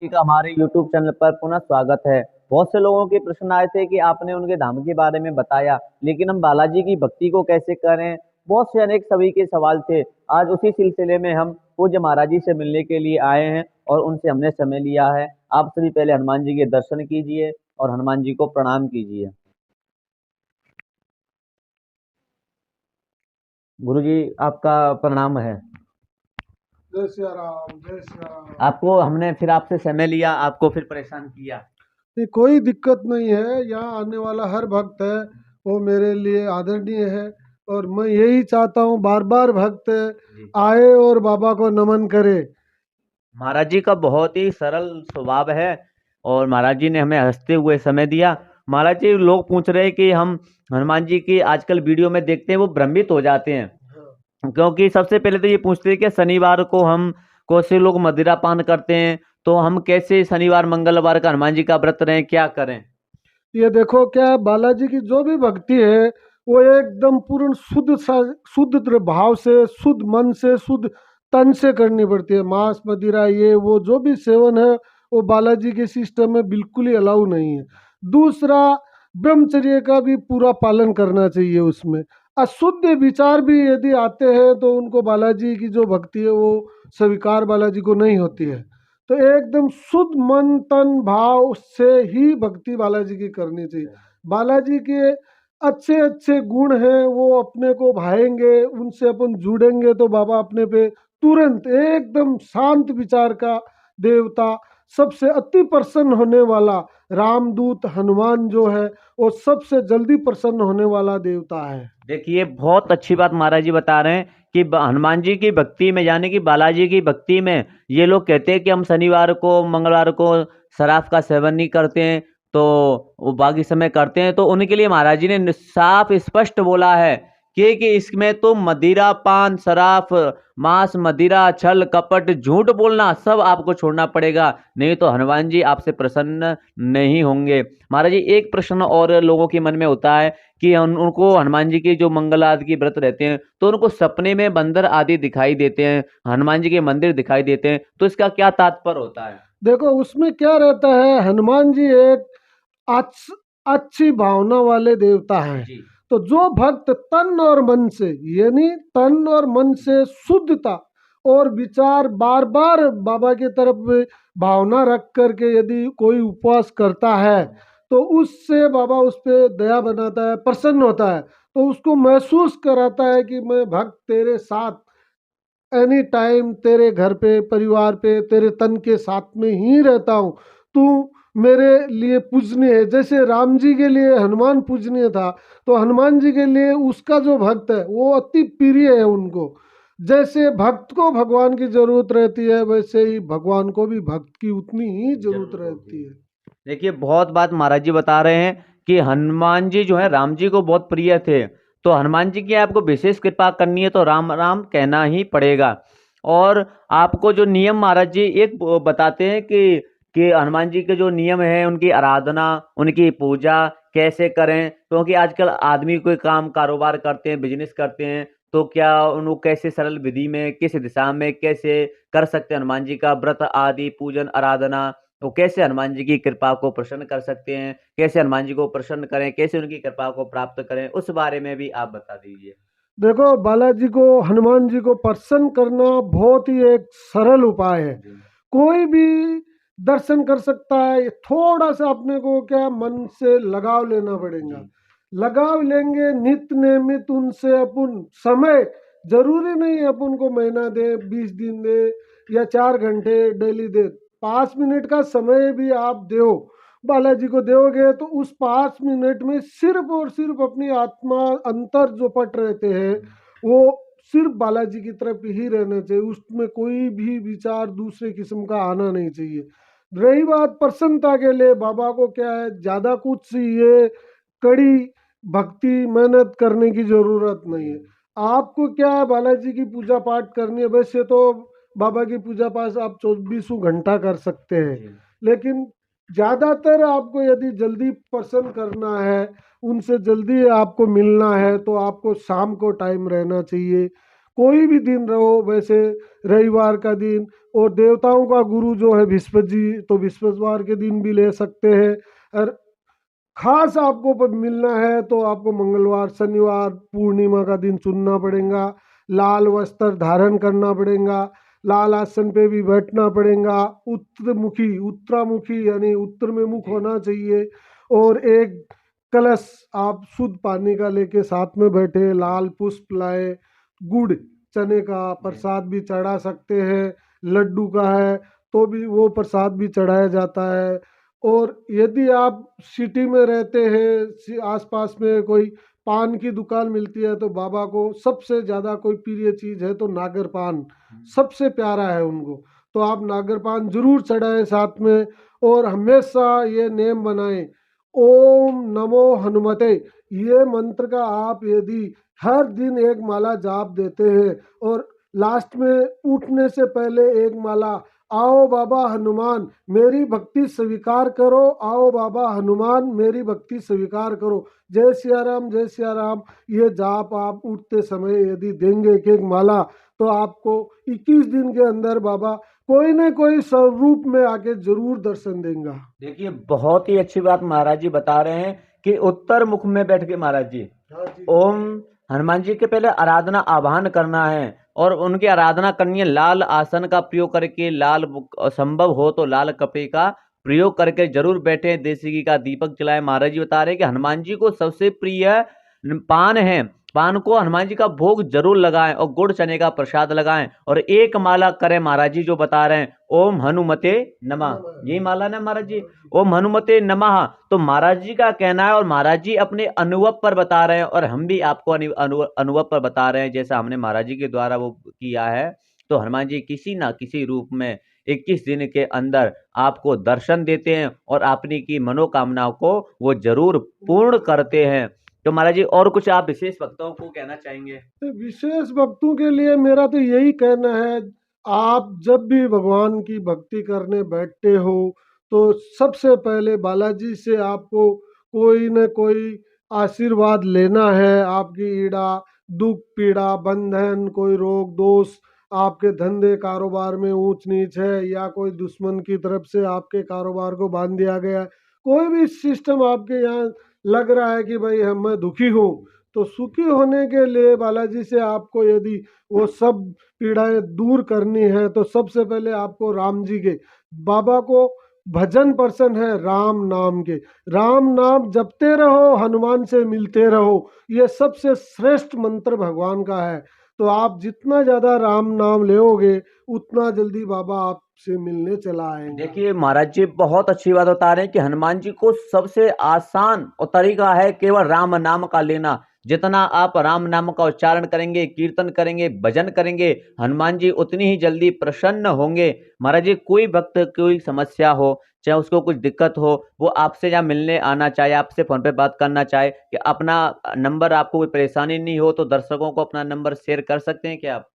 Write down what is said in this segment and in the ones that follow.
जी का हमारे YouTube channel पर पुनः स्वागत है। बहुत से लोगों के प्रश्न आए थे कि आपने उनके धाम के बारे में बताया, लेकिन हम बालाजी की भक्ति को कैसे करें। बहुत से अनेक सभी के सवाल थे। आज उसी सिलसिले में हम पूज्य महाराज जी से मिलने के लिए आए हैं और उनसे हमने समय लिया है। आप सभी पहले हनुमान जी के दर्शन कीजिए और हनुमान जी को प्रणाम कीजिए। गुरु जी, आपका प्रणाम है। जय सिया राम, जय सिया राम। आपको हमने फिर आपसे समय लिया, आपको फिर परेशान किया। ये कोई दिक्कत नहीं है। यहाँ आने वाला हर भक्त है वो मेरे लिए आदरणीय है और मैं यही चाहता हूँ बार बार भक्त जी। आए और बाबा को नमन करे। महाराज जी का बहुत ही सरल स्वभाव है और महाराज जी ने हमें हंसते हुए समय दिया। महाराज जी, लोग पूछ रहे हैं कि हम हनुमान जी की आजकल वीडियो में देखते हैं, वो भ्रमित हो जाते हैं। हाँ। क्योंकि सबसे पहले तो ये पूछते हैं कि शनिवार को हम कौन से लोग मदिरा पान करते हैं, तो हम कैसे शनिवार मंगलवार का हनुमान जी का व्रत रहें, क्या करें। ये देखो क्या बालाजी की जो भी भक्ति है वो एकदम पूर्ण शुद्ध भाव से, शुद्ध मन से, शुद्ध तन से करनी पड़ती है। मांस मदिरा ये वो जो भी सेवन है वो बालाजी के सिस्टम में बिल्कुल ही अलाउ नहीं है। दूसरा, ब्रह्मचर्य का भी पूरा पालन करना चाहिए उसमें। अशुद्ध विचार भी यदि आते हैं तो उनको बालाजी की जो भक्ति है वो स्वीकार बालाजी को नहीं होती है। तो एकदम शुद्ध मन तन भाव से ही भक्ति बालाजी की करनी चाहिए। बालाजी के अच्छे अच्छे गुण हैं वो अपने को भाएंगे, उनसे अपन जुड़ेंगे तो बाबा अपने पे तुरंत एकदम शांत विचार का देवता, सबसे अति प्रसन्न होने वाला रामदूत हनुमान जो है वो सबसे जल्दी प्रसन्न होने वाला देवता है। देखिए, बहुत अच्छी बात महाराज जी बता रहे हैं कि हनुमान जी की भक्ति में, यानी कि बालाजी की भक्ति में, ये लोग कहते हैं कि हम शनिवार को मंगलवार को शराब का सेवन नहीं करते हैं, तो वो बाकी समय करते हैं। तो उनके लिए महाराज जी ने साफ स्पष्ट बोला है कि इसमें तो मदिरा पान शराब मांस मदिरा छल कपट झूठ बोलना सब आपको छोड़ना पड़ेगा, नहीं तो हनुमान जी आपसे प्रसन्न नहीं होंगे। महाराज जी, एक प्रश्न और लोगों के मन में होता है कि उनको हनुमान जी के जो मंगल आदि के व्रत रहते हैं तो उनको सपने में बंदर आदि दिखाई देते हैं, हनुमान जी के मंदिर दिखाई देते हैं, तो इसका क्या तात्पर्य होता है। देखो उसमें क्या रहता है, हनुमान जी एक अच्छ, अच्छी भावना वाले देवता हैं। जी। तो जो भक्त तन और मन से, यानी तन और मन से शुद्धता और विचार बार बार बाबा की तरफ भावना रख करके यदि कोई उपवास करता है तो उससे बाबा उस पर दया बनाता है, प्रसन्न होता है। तो उसको महसूस कराता है कि मैं भक्त तेरे साथ एनी टाइम, तेरे घर पे परिवार पे तेरे तन के साथ में ही रहता हूँ। तू मेरे लिए पूजनीय है। जैसे राम जी के लिए हनुमान पूजनीय था तो हनुमान जी के लिए उसका जो भक्त है वो अति प्रिय है उनको। जैसे भक्त को भगवान की जरूरत रहती है वैसे ही भगवान को भी भक्त की उतनी ही जरूरत रहती है। देखिए, बहुत बात महाराज जी बता रहे हैं कि हनुमान जी जो है राम जी को बहुत प्रिय थे, तो हनुमान जी की आपको विशेष कृपा करनी है तो राम राम कहना ही पड़ेगा। और आपको जो नियम महाराज जी एक बताते हैं कि हनुमान जी के जो नियम है, उनकी आराधना उनकी पूजा कैसे करें, क्योंकि आजकल आदमी कोई काम कारोबार करते हैं, बिजनेस करते हैं, तो क्या उनको कैसे सरल विधि में किस दिशा में कैसे कर सकते हैं हनुमान जी का व्रत आदि पूजन आराधना, तो कैसे हनुमान जी की कृपा को प्रसन्न कर सकते हैं, कैसे हनुमान जी को प्रसन्न करें, कैसे उनकी कृपा को प्राप्त करें, उस बारे में भी आप बता दीजिए। देखो बालाजी को, हनुमान जी को प्रसन्न करना बहुत ही एक सरल उपाय है। जी। कोई भी दर्शन कर सकता है। थोड़ा सा अपने को क्या मन से लगाव लेना पड़ेगा। जी। लगाव लेंगे नित्य नियमित उनसे, अपन समय जरूरी नहीं है अपन को महीना दे, 20 दिन दे या 4 घंटे डेली दे। 5 मिनट का समय भी आप दो बालाजी को दोगे तो उस 5 मिनट में सिर्फ और सिर्फ अपनी आत्मा अंतर जो पट रहते हैं वो सिर्फ बालाजी की तरफ ही रहना चाहिए। उसमें कोई भी विचार दूसरे किस्म का आना नहीं चाहिए। रही बात प्रसन्नता के लिए, बाबा को क्या है, ज्यादा कुछ ये कड़ी भक्ति मेहनत करने की जरूरत नहीं है। आपको क्या है, बालाजी की पूजा पाठ करनी है। वैसे तो बाबा की पूजा पाठ आप 24 घंटा कर सकते हैं, जी। लेकिन ज्यादातर आपको यदि जल्दी प्रसन्न करना है, उनसे जल्दी आपको मिलना है तो आपको शाम को टाइम रहना चाहिए। कोई भी दिन रहो, वैसे रविवार का दिन, और देवताओं का गुरु जो है बृहस्पति जी, तो बृहस्पतिवार के दिन भी ले सकते हैं। और खास आपको मिलना है तो आपको मंगलवार, शनिवार, पूर्णिमा का दिन चुनना पड़ेगा। लाल वस्त्र धारण करना पड़ेगा, लाल आसन पे भी बैठना पड़ेगा। उत्तरामुखी यानी उत्तर में मुख होना चाहिए। और एक कलश आप शुद्ध पानी का लेके साथ में बैठे, लाल पुष्प लाए, गुड़ चने का प्रसाद भी चढ़ा सकते हैं, लड्डू का है तो भी वो प्रसाद भी चढ़ाया जाता है। और यदि आप सिटी में रहते हैं, आसपास में कोई पान की दुकान मिलती है, तो बाबा को सबसे ज़्यादा कोई प्रिय चीज़ है तो नागर पान सबसे प्यारा है उनको, तो आप नागर पान जरूर चढ़ाएं साथ में। और हमेशा ये नेम बनाएं, ओम नमो हनुमते, ये मंत्र का आप यदि हर दिन एक माला जाप देते हैं, और लास्ट में उठने से पहले एक माला, आओ बाबा हनुमान मेरी भक्ति स्वीकार करो, आओ बाबा हनुमान मेरी भक्ति स्वीकार करो, जय सिया राम जय सिया राम, ये जाप आप उठते समय यदि देंगे एक एक माला, तो आपको 21 दिन के अंदर बाबा कोई न कोई स्वरूप में आके जरूर दर्शन देंगे। देखिए बहुत ही अच्छी बात महाराज जी बता रहे हैं कि उत्तर मुख में बैठ के महाराज जी ओम हनुमान जी के पहले आराधना आह्वान करना है और उनकी आराधना करनी है। लाल आसन का प्रयोग करके, लाल संभव हो तो लाल कपड़े का प्रयोग करके जरूर बैठे, देसी घी का दीपक जलाए। महाराज जी बता रहे हैं कि हनुमान जी को सबसे प्रिय पान है, पान को हनुमान जी का भोग जरूर लगाएं और गुड़ चने का प्रसाद लगाएं और एक माला करें। महाराज जी जो बता रहे हैं ओम हनुमते नमः, यही माला ना महाराज जी, ओम हनुमते नमः। तो महाराज जी का कहना है और महाराज जी अपने अनुभव पर बता रहे हैं और हम भी आपको अनुभव पर बता रहे हैं, जैसा हमने महाराज जी के द्वारा वो किया है। तो हनुमान जी किसी ना किसी रूप में 21 दिन के अंदर आपको दर्शन देते हैं और आपने की मनोकामनाओं को वो जरूर पूर्ण करते हैं। तो महाराज जी और कुछ आप विशेष भक्तों को कहना चाहेंगे? विशेष भक्तों के लिए मेरा तो यही कहना है, आप जब भी भगवान की भक्ति करने बैठते हो तो सबसे पहले बालाजी से आपको कोई न कोई आशीर्वाद लेना है। आपकी ईड़ा दुख पीड़ा बंधन, कोई रोग दोष, आपके धंधे कारोबार में ऊंच नीच है, या कोई दुश्मन की तरफ से आपके कारोबार को बांध दिया गया, कोई भी सिस्टम आपके यहाँ लग रहा है कि भाई हम मैं दुखी हूँ, तो सुखी होने के लिए बालाजी से आपको यदि वो सब पीड़ाएं दूर करनी है तो सबसे पहले आपको राम जी के, बाबा को भजन पसंद है राम नाम के, राम नाम जपते रहो, हनुमान से मिलते रहो, ये सबसे श्रेष्ठ मंत्र भगवान का है। तो आप जितना ज़्यादा राम नाम लेओगे उतना जल्दी बाबा आपसे मिलने चला आएंगे। देखिए महाराज जी बहुत अच्छी बात बता रहे हैं कि हनुमान जी को सबसे आसान और तरीका है केवल राम नाम का लेना। जितना आप राम नाम का उच्चारण करेंगे, कीर्तन करेंगे, भजन करेंगे, हनुमान जी उतनी ही जल्दी प्रसन्न होंगे। महाराज जी कोई भक्त कोई समस्या हो, चाहे उसको कुछ दिक्कत हो, वो आपसे या मिलने आना चाहे, आपसे फोन पे बात करना चाहे, कि अपना नंबर, आपको कोई परेशानी नहीं हो तो दर्शकों को अपना नंबर शेयर कर सकते हैं क्या आप?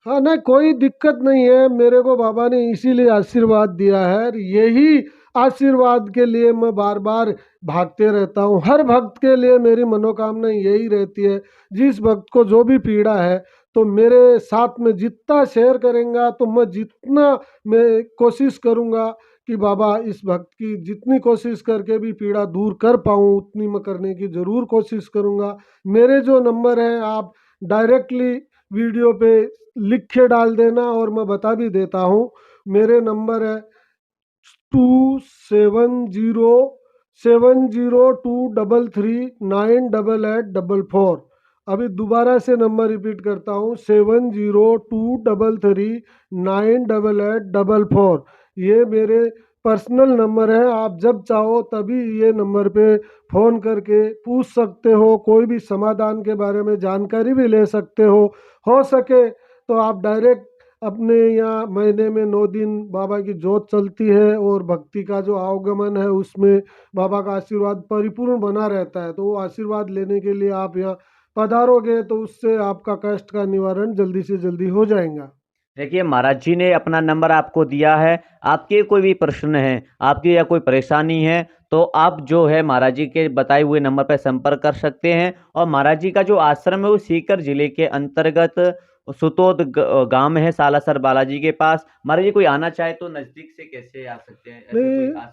हाँ, नहीं कोई दिक्कत नहीं है, मेरे को बाबा ने इसीलिए आशीर्वाद दिया है और यही आशीर्वाद के लिए मैं बार बार भागते रहता हूँ। हर भक्त के लिए मेरी मनोकामना यही रहती है, जिस भक्त को जो भी पीड़ा है तो मेरे साथ में जितना शेयर करेंगे तो मैं जितना मैं कोशिश करूँगा कि बाबा इस भक्त की जितनी कोशिश करके भी पीड़ा दूर कर पाऊँ उतनी मैं करने की ज़रूर कोशिश करूँगा। मेरे जो नंबर हैं आप डायरेक्टली वीडियो पे लिख के डाल देना और मैं बता भी देता हूँ। मेरे नंबर है 27070233988844। अभी दोबारा से नंबर रिपीट करता हूँ, 702233988844। ये मेरे पर्सनल नंबर है, आप जब चाहो तभी ये नंबर पे फ़ोन करके पूछ सकते हो, कोई भी समाधान के बारे में जानकारी भी ले सकते हो सके तो आप डायरेक्ट अपने यहाँ महीने में 9 दिन बाबा की जोत चलती है और भक्ति का जो आवागमन है उसमें बाबा का आशीर्वाद परिपूर्ण बना रहता है। तो वो आशीर्वाद लेने के लिए आप यहाँ पधारोगे तो उससे आपका कष्ट का निवारण जल्दी से जल्दी हो जाएगा। देखिए महाराज जी ने अपना नंबर आपको दिया है, आपके कोई भी प्रश्न है, आपकी या कोई परेशानी है तो आप जो है महाराज जी के बताए हुए नंबर पर संपर्क कर सकते हैं। और महाराज जी का जो आश्रम है वो सीकर जिले के अंतर्गत सुतोद गांव में है सालासर बालाजी के पास। महाराज जी कोई आना चाहे तो नजदीक से कैसे आ सकते हैं, ऐसे कोई नहीं खास